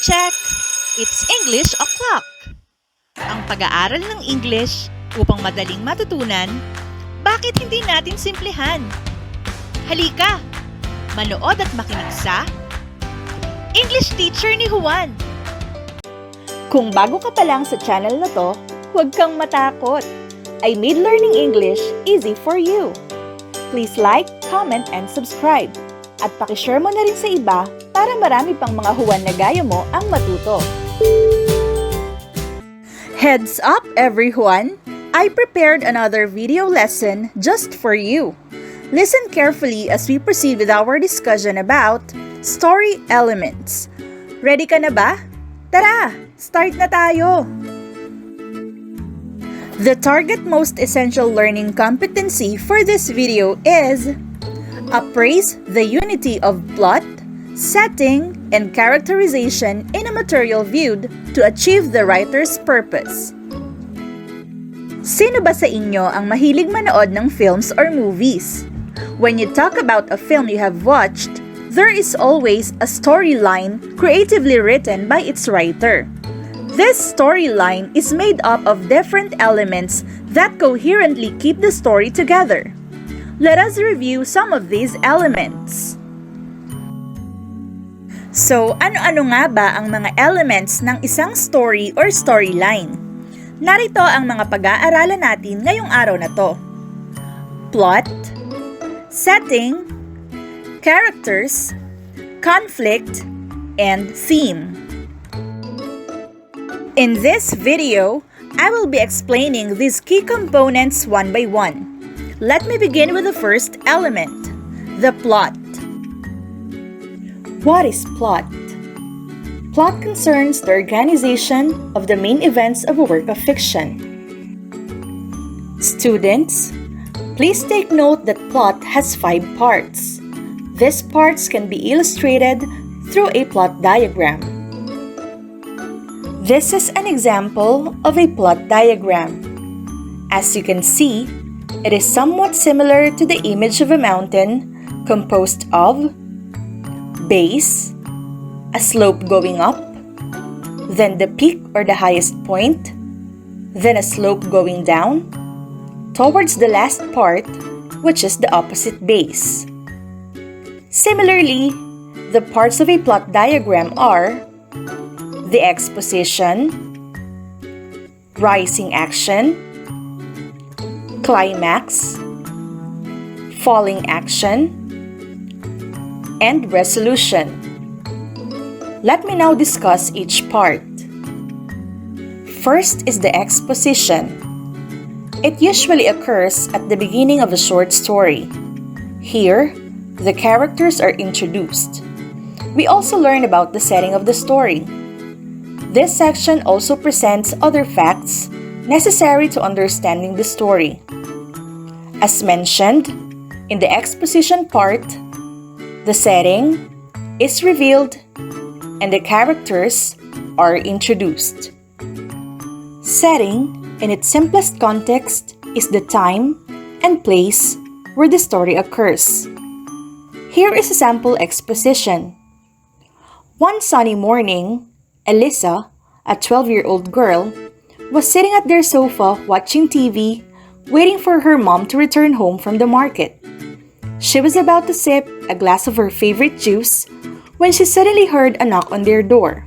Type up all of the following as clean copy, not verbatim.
check! It's English O'Clock! Ang pag-aaral ng English upang madaling matutunan, bakit hindi natin simplihan? Halika! Manood at makinig sa English Teacher ni Juan! Kung bago ka pa lang sa channel na to, huwag kang matakot. I made learning English easy for you. Please like, comment, and subscribe. At pakishare mo na rin sa iba para marami pang mga Juan na gaya mo ang matuto. Heads up everyone! I prepared another video lesson just for you. Listen carefully as we proceed with our discussion about story elements. Ready ka na ba? Tara! Start na tayo! The target most essential learning competency for this video is appraise the unity of plot, setting, and characterization in a material viewed to achieve the writer's purpose. Sino ba sa inyo ang mahilig manood ng films or movies? When you talk about a film you have watched, there is always a storyline creatively written by its writer. This storyline is made up of different elements that coherently keep the story together. Let us review some of these elements. So, ano-ano nga ba ang mga elements ng isang story or storyline? Narito ang mga pag-aaralan natin ngayong araw na to. Plot, setting, characters, conflict, and theme. In this video, I will be explaining these key components one by one. Let me begin with the first element, the plot. What is plot? Plot concerns the organization of the main events of a work of fiction. Students, please take note that plot has 5 parts. These parts can be illustrated through a plot diagram. This is an example of a plot diagram. As you can see, it is somewhat similar to the image of a mountain composed of base, a slope going up, then the peak or the highest point, then a slope going down, towards the last part, which is the opposite base. Similarly, the parts of a plot diagram are the exposition, rising action, climax, falling action, and resolution. Let me now discuss each part. First is the exposition. It usually occurs at the beginning of a short story. Here, the characters are introduced. We also learn about the setting of the story. This section also presents other facts necessary to understanding the story. As mentioned, in the exposition part, the setting is revealed and the characters are introduced. Setting, in its simplest context, is the time and place where the story occurs. Here is a sample exposition. One sunny morning, Elisa, a 12-year-old girl, was sitting at their sofa watching TV, waiting for her mom to return home from the market. She was about to sip a glass of her favorite juice when she suddenly heard a knock on their door.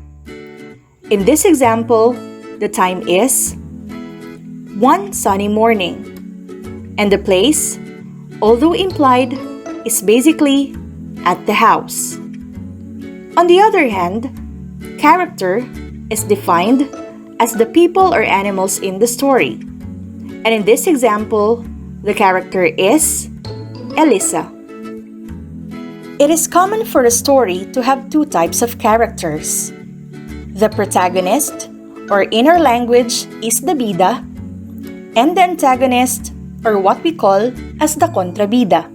In this example, the time is one sunny morning, and the place, although implied, is basically at the house. On the other hand, character is defined as the people or animals in the story. And in this example, the character is Elisa. It is common for a story to have 2 types of characters. The protagonist, or in our language, is the bida, and the antagonist, or what we call as the kontrabida.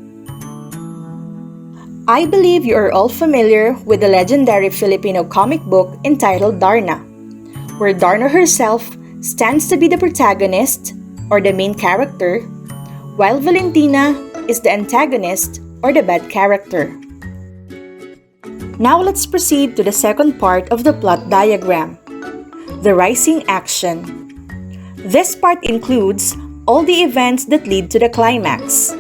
I believe you are all familiar with the legendary Filipino comic book entitled Darna, where Darna herself stands to be the protagonist or the main character, while Valentina is the antagonist or the bad character. Now let's proceed to the second part of the plot diagram, the rising action. This part includes all the events that lead to the climax.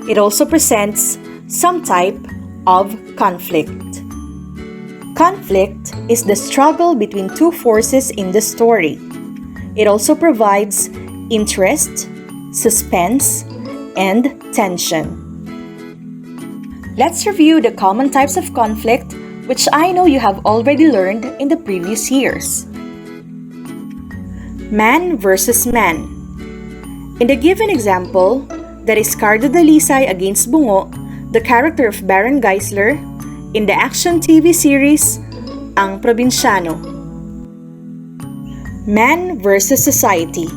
It also presents some type of conflict. Conflict is the struggle between two forces in the story. It also provides interest, suspense, and tension. Let's review the common types of conflict, which I know you have already learned in the previous years. Man versus man. In the given example, that is Cardo Dalisay against Bungo, the character of Baron Geisler, in the action TV series, Ang Probinsyano. Man versus society.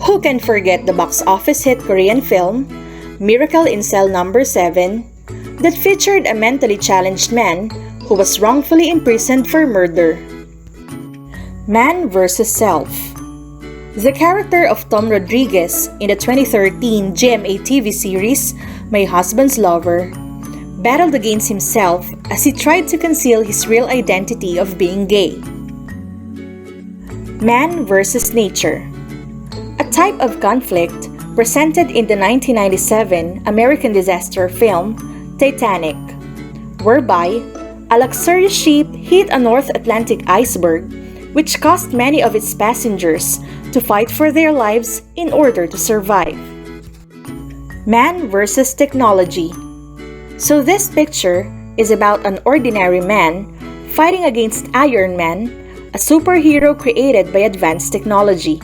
Who can forget the box office hit Korean film, Miracle in Cell Number 7, that featured a mentally challenged man who was wrongfully imprisoned for murder? Man versus self. The character of Tom Rodriguez in the 2013 GMA TV series, My Husband's Lover, battled against himself as he tried to conceal his real identity of being gay. Man versus nature. A type of conflict presented in the 1997 American disaster film Titanic, whereby a luxurious ship hit a North Atlantic iceberg which caused many of its passengers to fight for their lives in order to survive. Man versus technology. So this picture is about an ordinary man fighting against Iron Man, a superhero created by advanced technology.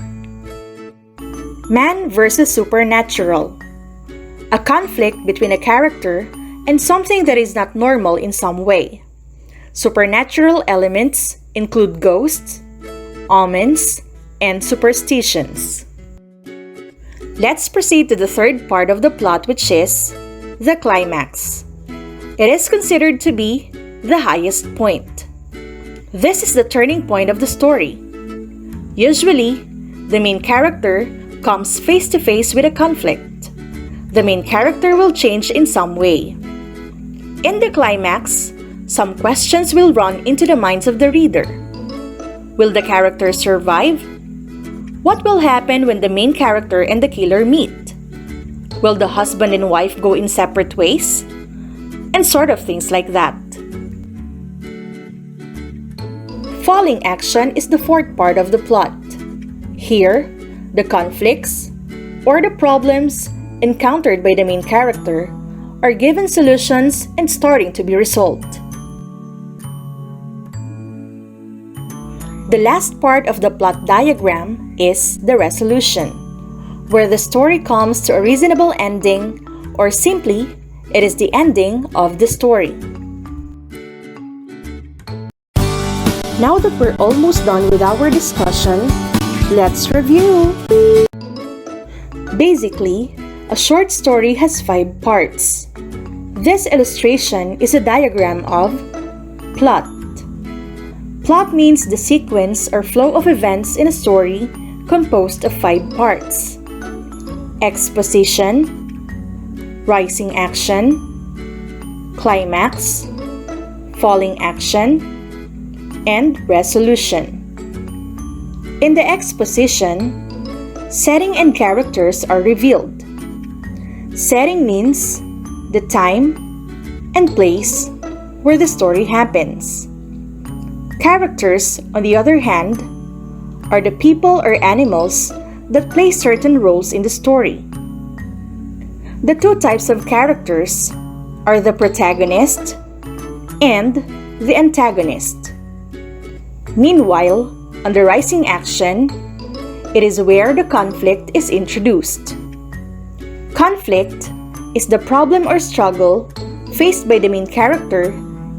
Man versus supernatural. A conflict between a character and something that is not normal in some way. Supernatural elements include ghosts, omens, and superstitions. Let's proceed to the third part of the plot, which is the climax. It is considered to be the highest point. This is the turning point of the story. Usually, the main character comes face to face with a conflict. The main character will change in some way. In the climax, some questions will run into the minds of the reader. Will the character survive? What will happen when the main character and the killer meet? Will the husband and wife go in separate ways? And sort of things like that. Falling action is the fourth part of the plot. Here, the conflicts or the problems encountered by the main character are given solutions and starting to be resolved. The last part of the plot diagram is the resolution, where the story comes to a reasonable ending, or simply, it is the ending of the story. Now that we're almost done with our discussion, let's review. Basically, a short story has 5 parts. This illustration is a diagram of plot. Plot means the sequence or flow of events in a story composed of 5 parts. Exposition, rising action, climax, falling action, and resolution. In the exposition, setting and characters are revealed. Setting means the time and place where the story happens. Characters, on the other hand, are the people or animals that play certain roles in the story. The 2 types of characters are the protagonist and the antagonist. Meanwhile, on the rising action, it is where the conflict is introduced. Conflict is the problem or struggle faced by the main character,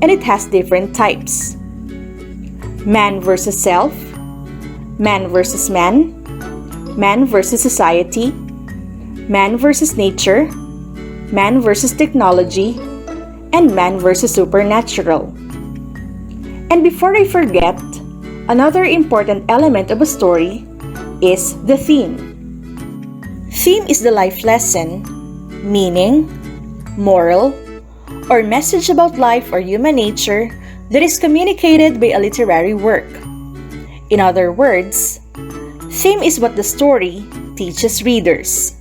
and it has different types. Man versus self, man versus man, man versus society, man versus nature, man versus technology, and man versus supernatural. And before I forget, another important element of a story is the theme. Theme is the life lesson, meaning, moral, or message about life or human nature that is communicated by a literary work. In other words, theme is what the story teaches readers.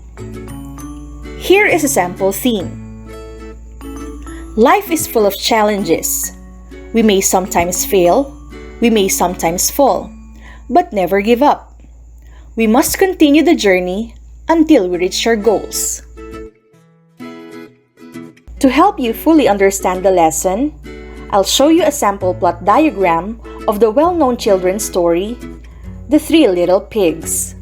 Here is a sample theme. Life is full of challenges. We may sometimes fail, we may sometimes fall, but never give up. We must continue the journey until we reach our goals. To help you fully understand the lesson, I'll show you a sample plot diagram of the well-known children's story, The Three Little Pigs.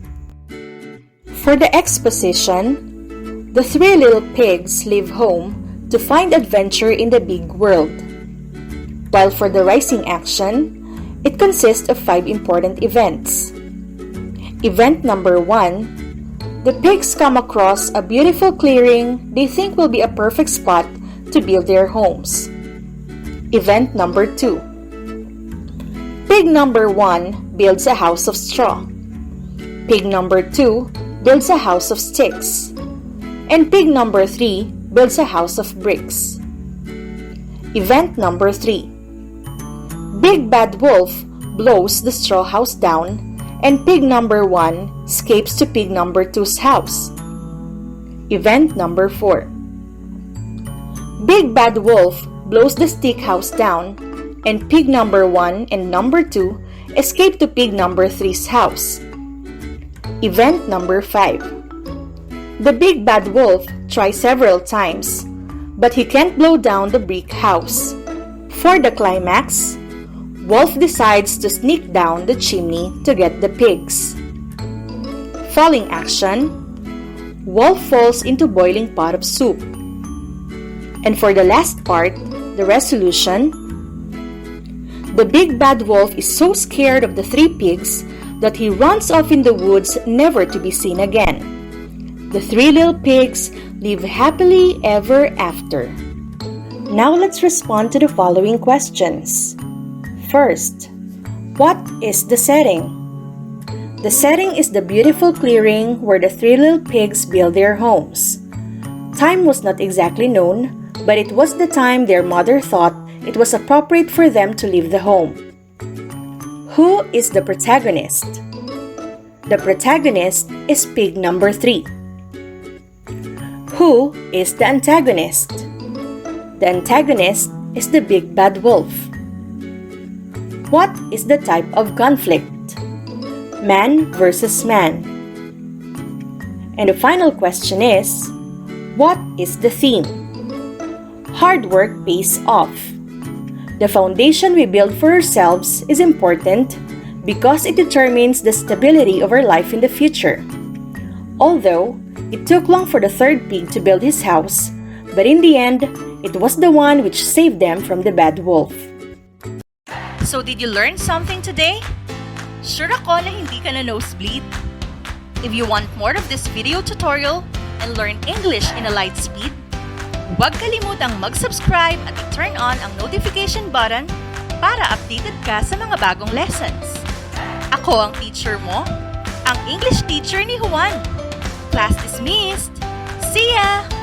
For the exposition, the three little pigs leave home to find adventure in the big world. While for the rising action, it consists of 5 important events. Event number 1, the pigs come across a beautiful clearing they think will be a perfect spot to build their homes. Event number 2, pig number 1 builds a house of straw. Pig number 2 builds a house of sticks. And pig number 3 builds a house of bricks. Event number 3, Big Bad Wolf blows the straw house down and pig number 1 escapes to pig number 2's house. Event number 4, Big Bad Wolf blows the stick house down and pig number 1 and number 2 escape to pig number 3's house. Event number 5, the Big Bad Wolf tries several times, but he can't blow down the brick house. For the climax, Wolf decides to sneak down the chimney to get the pigs. Falling action, Wolf falls into boiling pot of soup. And for the last part, the resolution, the Big Bad Wolf is so scared of the 3 pigs that he runs off in the woods never to be seen again. The 3 little pigs live happily ever after. Now let's respond to the following questions. First, what is the setting? The setting is the beautiful clearing where the 3 little pigs build their homes. Time was not exactly known, but it was the time their mother thought it was appropriate for them to leave the home. Who is the protagonist? The protagonist is pig number 3. Who is the antagonist? The antagonist is the Big Bad Wolf. What is the type of conflict? Man versus man. And the final question is, what is the theme? Hard work pays off. The foundation we build for ourselves is important because it determines the stability of our life in the future. Although, it took long for the 3rd pig to build his house, but in the end, it was the one which saved them from the bad wolf. So did you learn something today? Sure ako na hindi ka na nosebleed. If you want more of this video tutorial and learn English in a light speed, huwag kalimutang mag-subscribe at i-turn on ang notification button para updated ka sa mga bagong lessons. Ako ang teacher mo, ang English teacher ni Juan. Class dismissed. See ya!